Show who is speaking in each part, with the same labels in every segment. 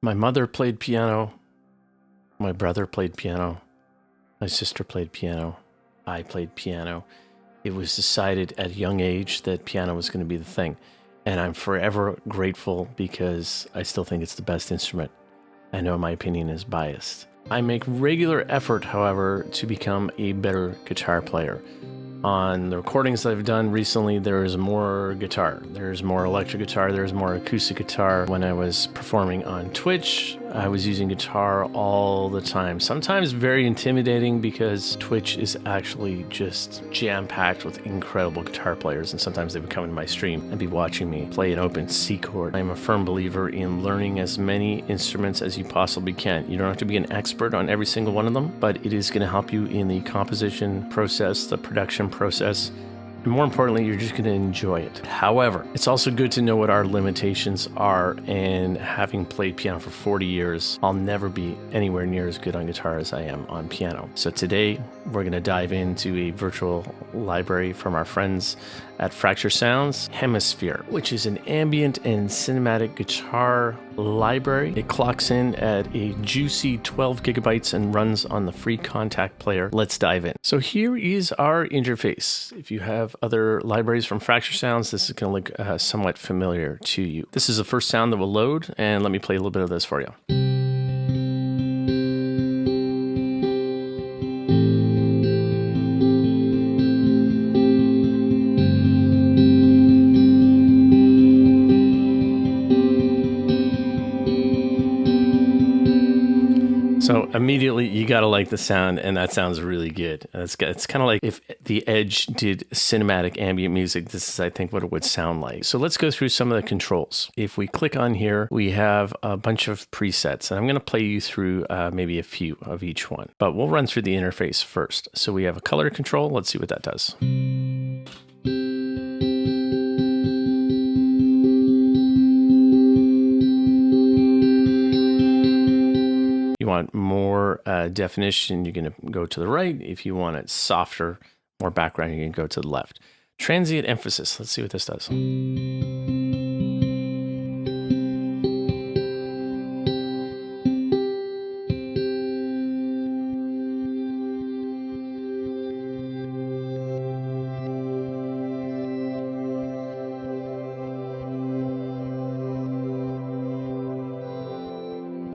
Speaker 1: My mother played piano. My brother played piano. My sister played piano. I played piano. It was decided at a young age that piano was going to be the thing. And I'm forever grateful because I still think it's the best instrument. I know my opinion is biased. I make regular effort, however, to become a better guitar player. On the recordings that I've done recently, there is more guitar. There's more electric guitar. There's more acoustic guitar. When I was performing on Twitch, I was using guitar all the time. Sometimes very intimidating because Twitch is actually just jam-packed with incredible guitar players, and sometimes they would come into my stream and be watching me play an open C chord. I'm a firm believer in learning as many instruments as you possibly can. You don't have to be an expert on every single one of them, but it is going to help you in the composition process, the production process, and more importantly, you're just going to enjoy it. However, it's also good to know what our limitations are, and having played piano for 40 years, I'll never be anywhere near as good on guitar as I am on piano. So today, we're going to dive into a virtual library from our friends at Sounds Hemisphere, which is an ambient and cinematic guitar library. It clocks in at a juicy 12 gigabytes and runs on the free Contact player. Let's dive in. So here is our interface. If you have other libraries from Fracture Sounds, this is going to look somewhat familiar to you. This is the first sound that will load, and let me play a little bit of this for you. So immediately you gotta like the sound, and that sounds really good. It's kind of like if The Edge did cinematic ambient music. This is, I think, what it would sound like. So let's go through some of the controls. If we click on here, we have a bunch of presets, and I'm gonna play you through maybe a few of each one, but we'll run through the interface first. So we have a color control. Let's see what that does. You want more definition, you're going to go to the right. If you want it softer, more background, you're going to go to the left. Transient emphasis. Let's see what this does.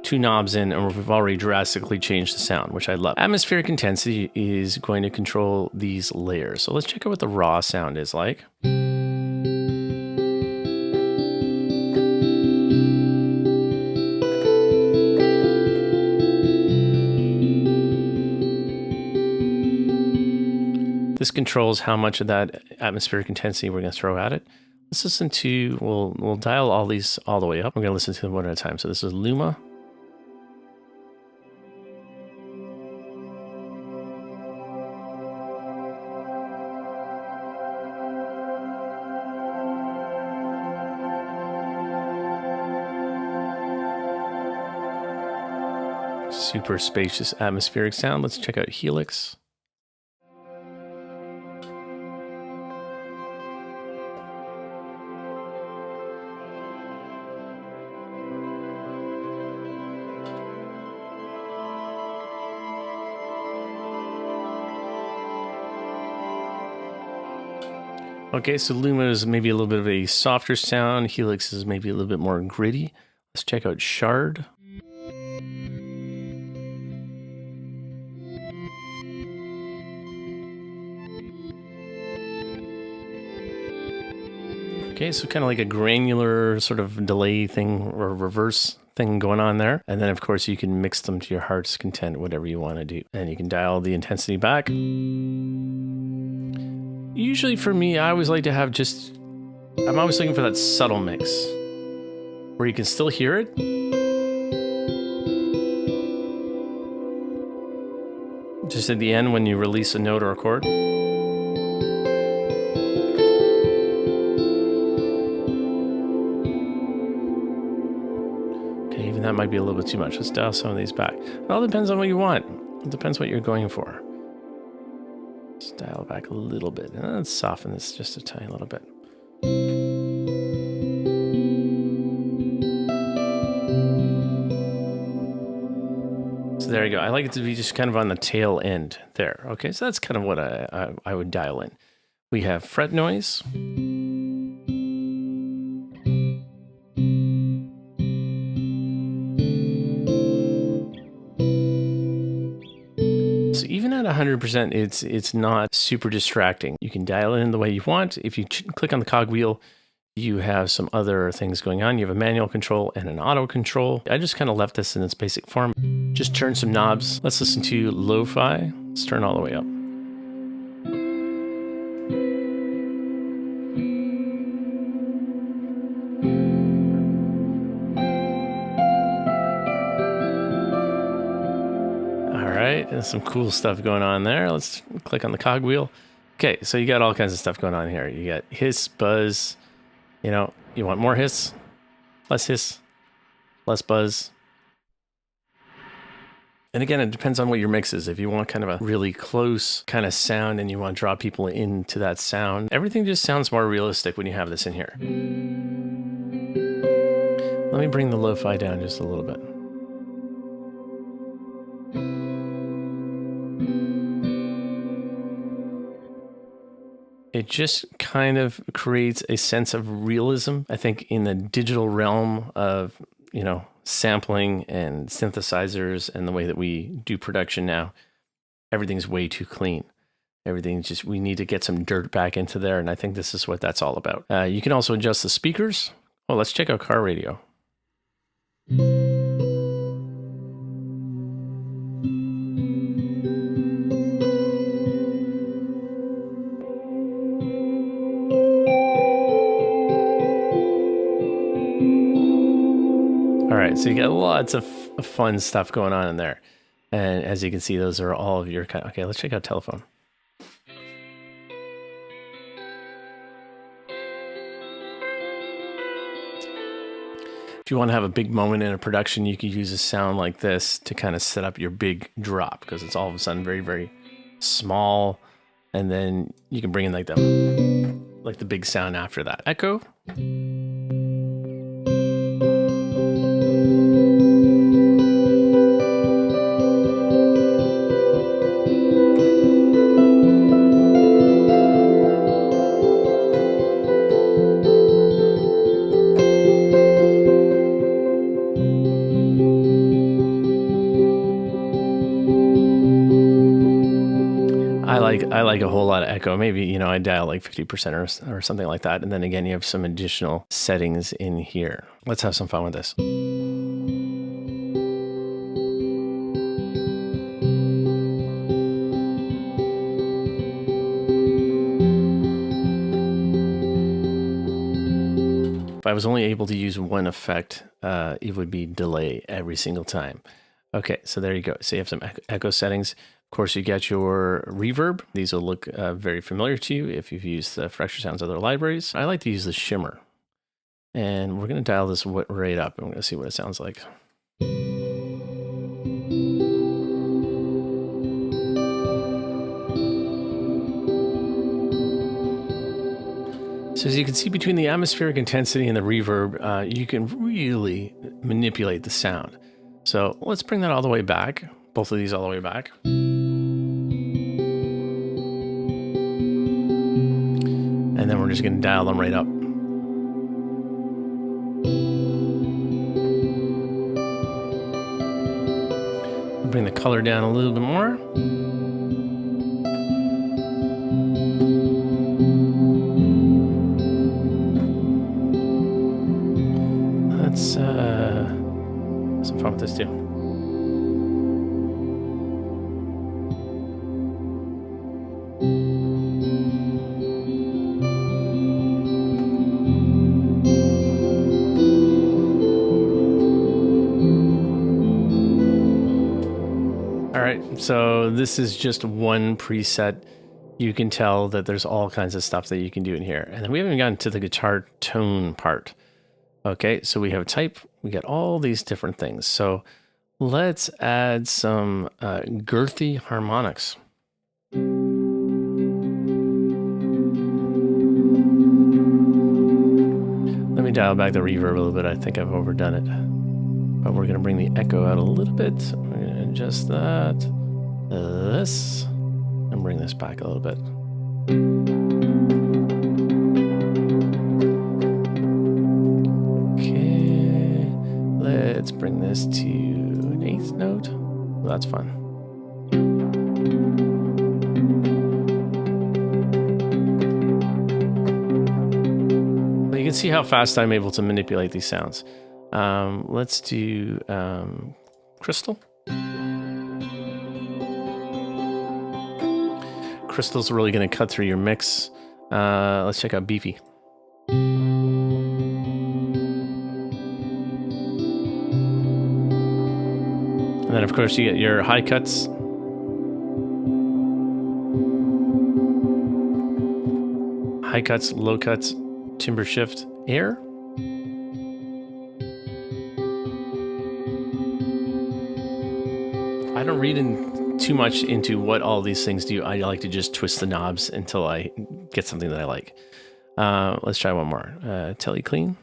Speaker 1: Two knobs in, and we've already drastically changed the sound, which I love. Atmospheric intensity is going to control these layers. So let's check out what the raw sound is like. This controls how much of that atmospheric intensity we're going to throw at it. Let's listen to, we'll dial all these all the way up. We're going to listen to them one at a time. So this is Luma. Super spacious atmospheric sound. Let's check out Helix. Okay, so Luma is maybe a little bit of a softer sound. Helix is maybe a little bit more gritty. Let's check out Shard. Okay, so kind of like a granular sort of delay thing or reverse thing going on there. And then, of course, you can mix them to your heart's content, whatever you want to do. And you can dial the intensity back. Usually for me, I always like to have I'm always looking for that subtle mix where you can still hear it. Just at the end when you release a note or a chord. Even that might be a little bit too much. Let's dial some of these back. It all depends on what you want. It depends what you're going for. Let's dial back a little bit. And let's soften this just a tiny little bit. So there you go. I like it to be just kind of on the tail end there. Okay, so that's kind of what I would dial in. We have fret noise. So even at 100%, it's not super distracting. You can dial it in the way you want. If you click on the cog wheel, you have some other things going on. You have a manual control and an auto control. I just kind of left this in its basic form. Just turn some knobs. Let's listen to lo-fi. Let's turn all the way up. All right, there's some cool stuff going on there. Let's click on the cog wheel. Okay, so you got all kinds of stuff going on here. You got hiss, buzz. You know, you want more hiss, less buzz. And again, it depends on what your mix is. If you want kind of a really close kind of sound and you want to draw people into that sound, everything just sounds more realistic when you have this in here. Let me bring the lo-fi down just a little bit. It just kind of creates a sense of realism. I think in the digital realm of, you know, sampling and synthesizers and the way that we do production now, everything's way too clean. Everything's just, we need to get some dirt back into there. And I think this is what that's all about. You can also adjust the speakers. Oh, let's check out car radio. All right, so you got lots of fun stuff going on in there. And as you can see, those are all of your kind of, okay, let's check out telephone. If you want to have a big moment in a production, you could use a sound like this to kind of set up your big drop, because it's all of a sudden very, very small. And then you can bring in like the big sound after that. Echo. I like a whole lot of echo. Maybe, you know, I dial like 50% or something like that. And then again, you have some additional settings in here. Let's have some fun with this. If I was only able to use one effect, it would be delay every single time. Okay, so there you go. So you have some echo settings. Of course, you get your reverb. These will look very familiar to you if you've used the Fracture Sounds other libraries. I like to use the shimmer. And we're going to dial this right up, and we're going to see what it sounds like. So as you can see, between the atmospheric intensity and the reverb, you can really manipulate the sound. So let's bring that all the way back. Both of these all the way back. And then we're just going to dial them right up. Bring the color down a little bit more. Let's have some fun with this too. All right, so this is just one preset. You can tell that there's all kinds of stuff that you can do in here. And then we haven't gotten to the guitar tone part. Okay, so we have type, we got all these different things. So let's add some girthy harmonics. Let me dial back the reverb a little bit. I think I've overdone it. But we're gonna bring the echo out a little bit. We're gonna adjust that. This. And bring this back a little bit. Okay. Let's bring this to an 8th note. Well, that's fun. You can see how fast I'm able to manipulate these sounds. Let's do crystal. Crystal's really going to cut through your mix. Let's check out beefy. And then, of course, you get your high cuts. High cuts, low cuts, timbre shift, air. I don't read too much into what all these things do. I like to just twist the knobs until I get something that I like. Let's try one more. Tele clean.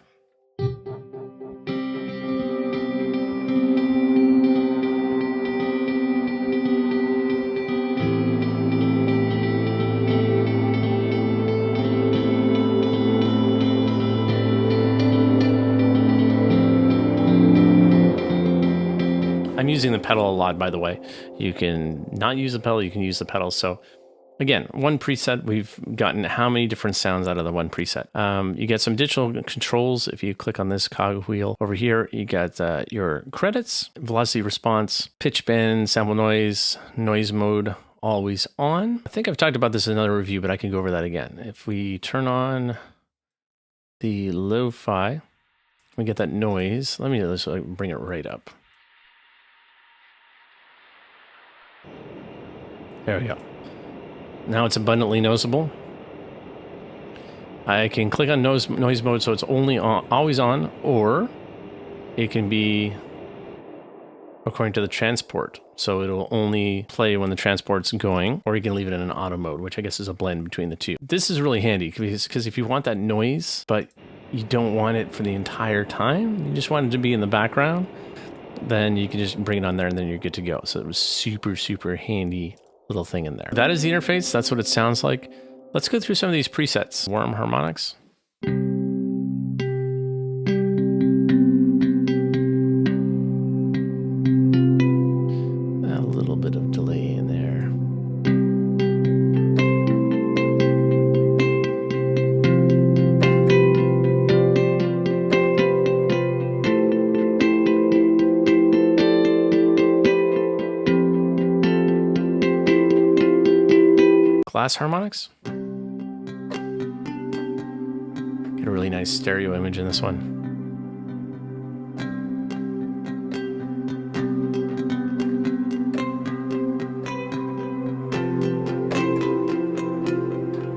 Speaker 1: I'm using the pedal a lot, by the way. You can not use the pedal, you can use the pedal. So again, one preset, we've gotten how many different sounds out of the one preset. You get some digital controls. If you click on this cog wheel over here, you got your credits, velocity response, pitch bend, sample noise, noise mode, always on. I think I've talked about this in another review, but I can go over that again. If we turn on the lo-fi, we get that noise. Let me just bring it right up. There we go. Now it's abundantly noticeable. I can click on noise mode so it's only on, always on, or it can be according to the transport. So it'll only play when the transport's going, or you can leave it in an auto mode, which I guess is a blend between the two. This is really handy because if you want that noise, but you don't want it for the entire time, you just want it to be in the background, then you can just bring it on there and then you're good to go. So it was super, super handy little thing in there. That is the interface. That's what it sounds like. Let's go through some of these presets. Warm harmonics. A little bit of delay in there. Glass harmonics. Get a really nice stereo image in this one.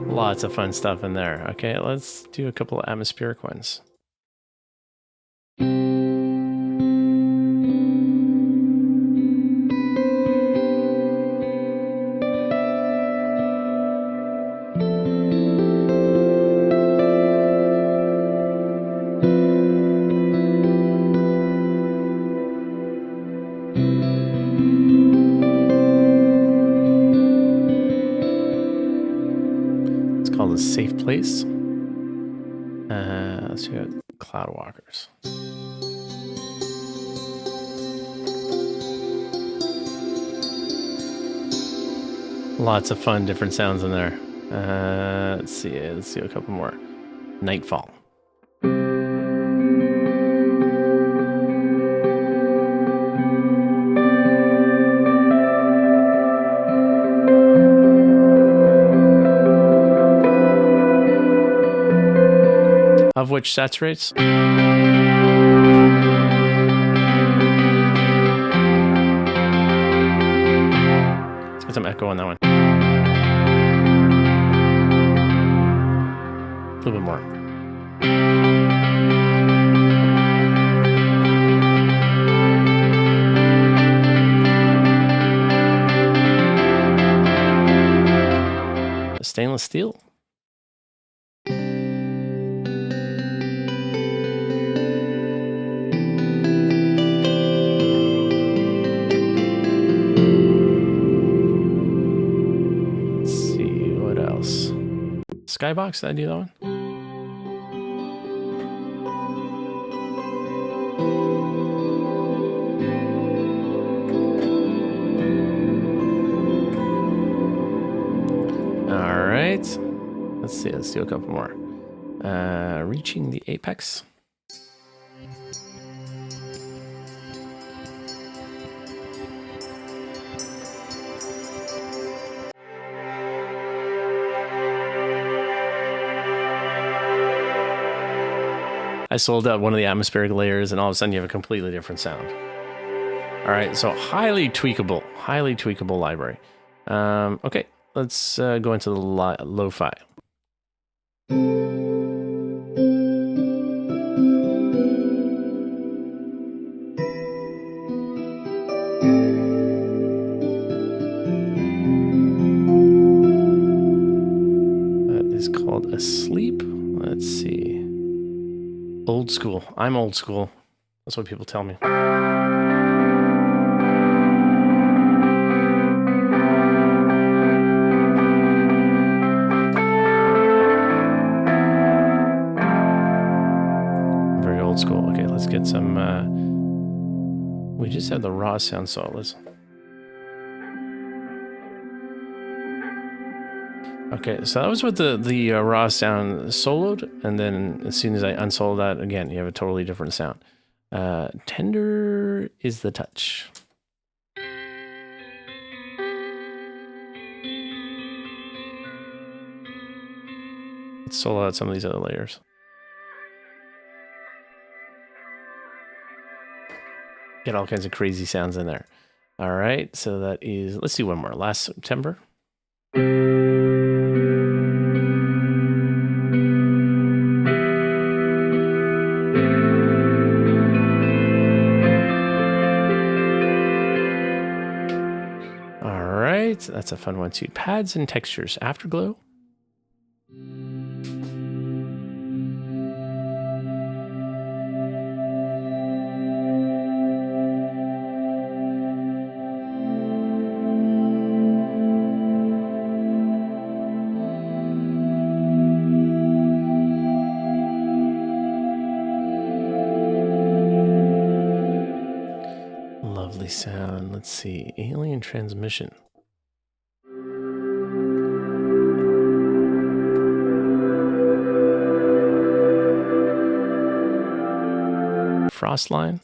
Speaker 1: Lots of fun stuff in there. Okay, let's do a couple of atmospheric ones. Called a safe place. Let's check out cloud walkers. Lots of fun, different sounds in there. Let's see a couple more. Nightfall. Of which saturates. Let's get some echo on that one. A little bit more. Stainless steel. Skybox, did I do that one? All right. Let's see. Let's do a couple more. Reaching the apex. I sold out one of the atmospheric layers, and all of a sudden you have a completely different sound. All right, so highly tweakable library. Okay, let's go into the lo-fi. That is called Asleep. Let's see. Old school. I'm old school. That's what people tell me. Very old school. Okay, let's get some... we just have the raw sound soloists. Okay, so that was what the raw sound soloed, and then as soon as I unsolo that, again, you have a totally different sound. Tender is the touch. Let's solo out some of these other layers. Get all kinds of crazy sounds in there. All right, so that is, let's do one more. Last September. That's a fun one too. Pads and textures. Afterglow. Lovely sound. Let's see. Alien transmission. Frostline.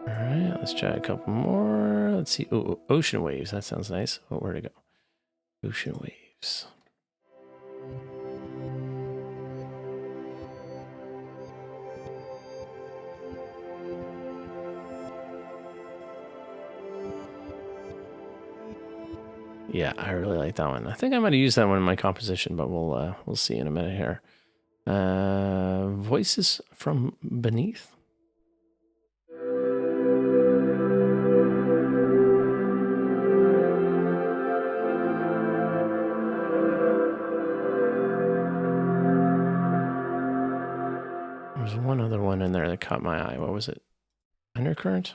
Speaker 1: All right, let's try a couple more. Let's see. Oh, ocean waves. That sounds nice. Oh, where'd it go? Ocean waves. Yeah, I really like that one. I think I might have used that one in my composition, but we'll see in a minute here. Voices from beneath. There's one other one in there that caught my eye. What was it? Undercurrent?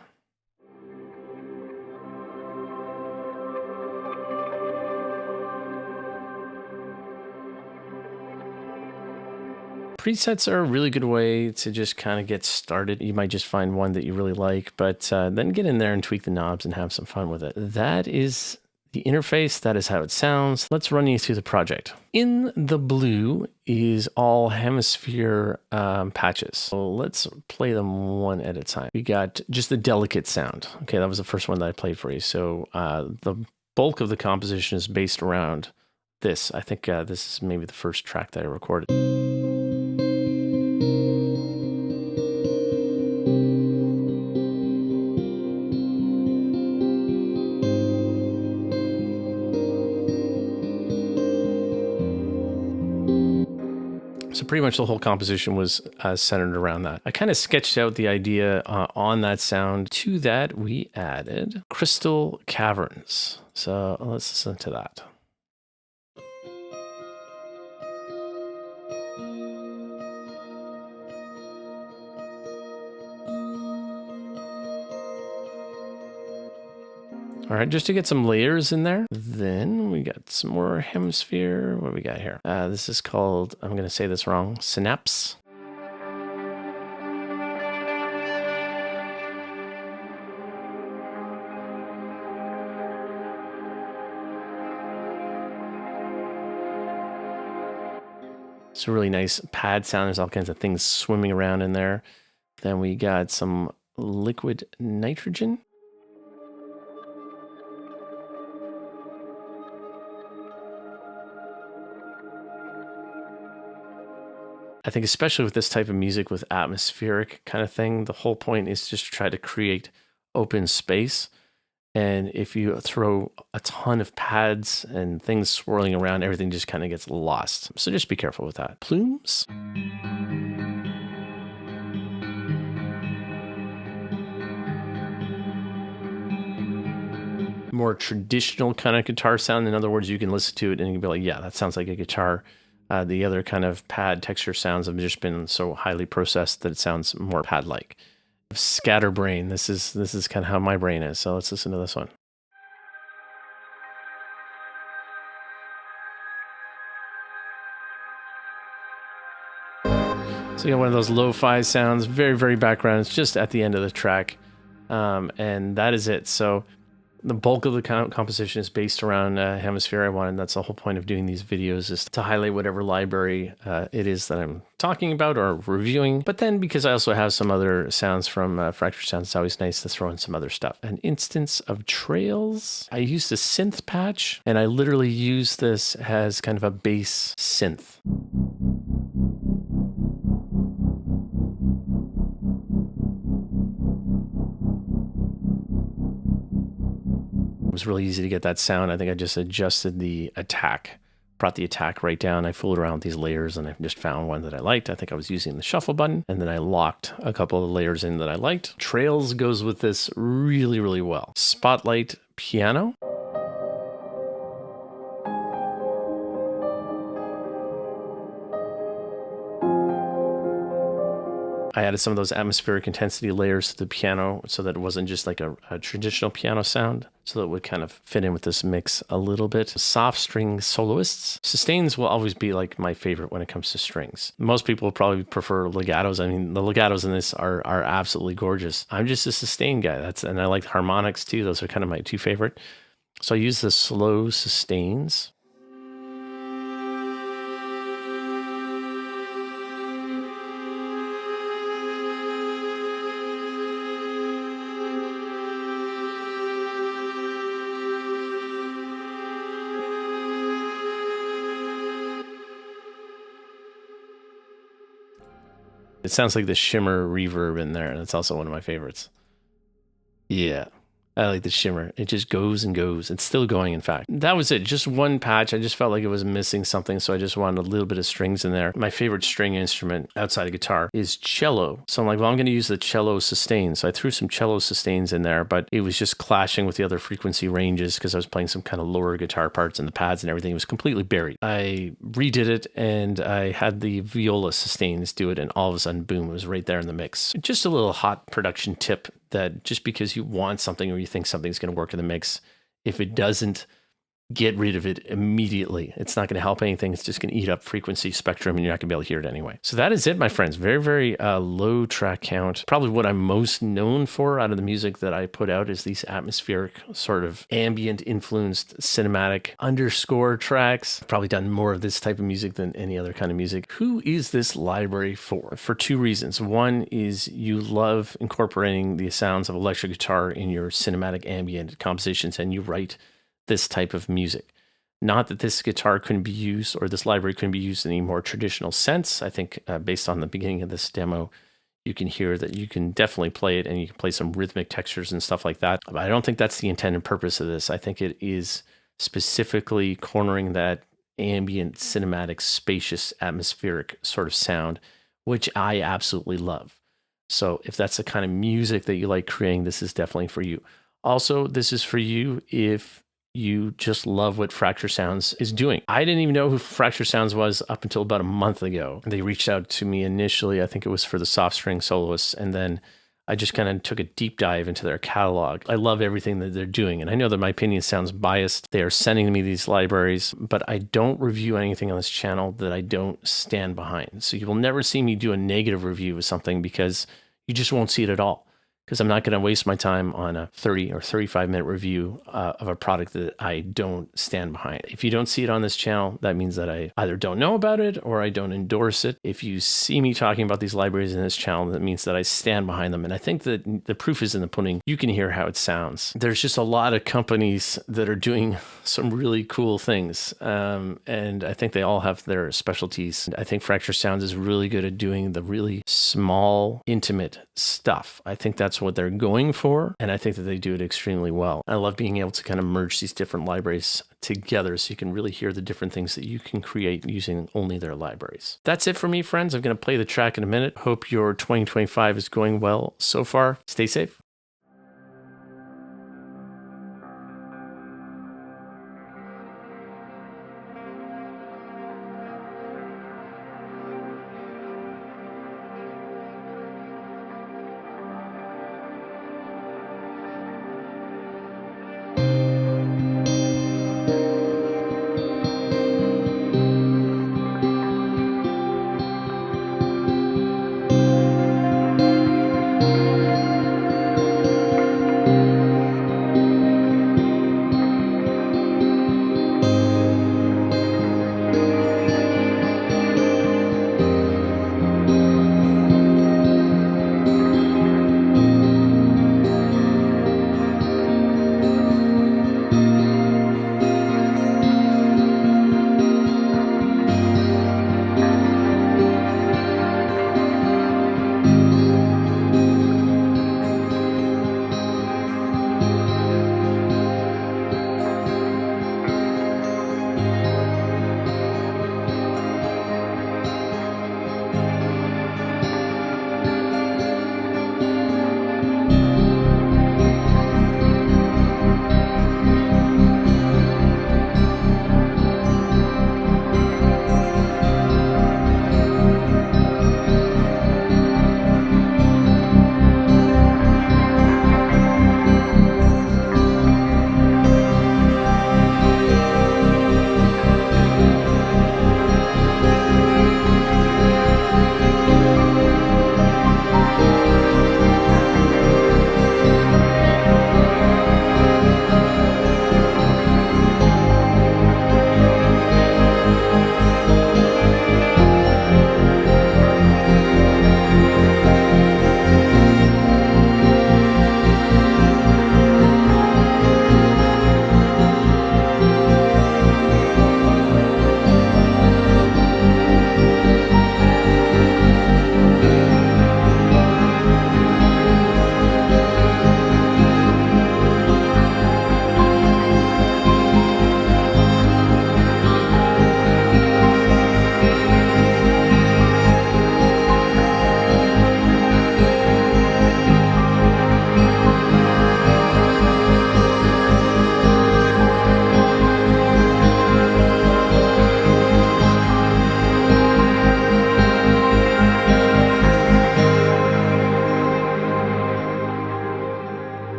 Speaker 1: Presets are a really good way to just kind of get started. You might just find one that you really like, but then get in there and tweak the knobs and have some fun with it. That is the interface. That is how it sounds. Let's run you through the project. In the blue is all hemisphere patches. So let's play them one at a time. We got just the delicate sound. Okay, that was the first one that I played for you. So the bulk of the composition is based around this. I think this is maybe the first track that I recorded. So pretty much the whole composition was centered around that. I kind of sketched out the idea on that sound. To that, we added crystal caverns. So let's listen to that. All right, just to get some layers in there. Then we got some more hemisphere. What do we got here? This is called, I'm going to say this wrong, synapse. It's a really nice pad sound. There's all kinds of things swimming around in there. Then we got some liquid nitrogen. I think especially with this type of music with atmospheric kind of thing, the whole point is just to try to create open space. And if you throw a ton of pads and things swirling around, everything just kind of gets lost. So just be careful with that. Plumes. More traditional kind of guitar sound. In other words, you can listen to it and you can be like, yeah, that sounds like a guitar. The other kind of pad texture sounds have just been so highly processed that it sounds more pad-like. Scatterbrain. This is kind of how my brain is. So let's listen to this one. So you got one of those lo-fi sounds, very, very background. It's just at the end of the track. And that is it. So the bulk of the composition is based around Hemisphere. That's the whole point of doing these videos, is to highlight whatever library it is that I'm talking about or reviewing. But then because I also have some other sounds from Fracture Sounds, it's always nice to throw in some other stuff. An instance of trails. I used a synth patch, and I literally use this as kind of a bass synth. It was really easy to get that sound. I think I just adjusted the attack, brought the attack right down. I fooled around with these layers and I just found one that I liked. I think I was using the shuffle button, and then I locked a couple of layers in that I liked. Trails goes with this really, really well. Spotlight piano. I added some of those atmospheric intensity layers to the piano so that it wasn't just like a traditional piano sound, so that it would kind of fit in with this mix a little bit. Soft string soloists. Sustains will always be like my favorite when it comes to strings. Most people will probably prefer legatos. I mean, the legatos in this are absolutely gorgeous. I'm just a sustain guy. And I like harmonics too. Those are kind of my two favorite. So I use the slow sustains. It sounds like the shimmer reverb in there, and it's also one of my favorites. Yeah, I like the shimmer. It just goes and goes. It's still going, in fact. That was it. Just one patch. I just felt like it was missing something, so I just wanted a little bit of strings in there. My favorite string instrument outside of guitar is cello. So I'm like, well, I'm going to use the cello sustain. So I threw some cello sustains in there, but it was just clashing with the other frequency ranges because I was playing some kind of lower guitar parts and the pads and everything. It was completely buried. I redid it, and I had the viola sustains do it, and all of a sudden, boom, it was right there in the mix. Just a little hot production tip, that just because you want something or you think something's going to work in the mix, if it doesn't, get rid of it immediately. It's not going to help anything. It's just going to eat up frequency spectrum, and you're not going to be able to hear it anyway. So that is it, my friends. Very, very low track count. Probably what I'm most known for out of the music that I put out is these atmospheric, sort of ambient influenced cinematic underscore tracks. I've probably done more of this type of music than any other kind of music. Who is this library for? For two reasons. One is you love incorporating the sounds of electric guitar in your cinematic ambient compositions, and you write this type of music. Not that this guitar couldn't be used, or this library couldn't be used in a more traditional sense. I think based on the beginning of this demo, you can hear that you can definitely play it, and you can play some rhythmic textures and stuff like that. But I don't think that's the intended purpose of this. I think it is specifically cornering that ambient, cinematic, spacious, atmospheric sort of sound, which I absolutely love. So if that's the kind of music that you like creating, this is definitely for you. Also, this is for you if you just love what Fracture Sounds is doing. I didn't even know who Fracture Sounds was up until about a month ago. They reached out to me initially. I think it was for the soft string soloists. And then I just kind of took a deep dive into their catalog. I love everything that they're doing. And I know that my opinion sounds biased. They are sending me these libraries, but I don't review anything on this channel that I don't stand behind. So you will never see me do a negative review of something because you just won't see it at all. Because I'm not going to waste my time on a 30 or 35-minute review of a product that I don't stand behind. If you don't see it on this channel, that means that I either don't know about it or I don't endorse it. If you see me talking about these libraries in this channel, that means that I stand behind them. And I think that the proof is in the pudding. You can hear how it sounds. There's just a lot of companies that are doing some really cool things. And I think they all have their specialties. I think Fracture Sounds is really good at doing the really small, intimate stuff. I think that's what they're going for, and I think that they do it extremely well. I love being able to kind of merge these different libraries together so you can really hear the different things that you can create using only their libraries. That's it for me, friends. I'm going to play the track in a minute. Hope your 2025 is going well so far. Stay safe.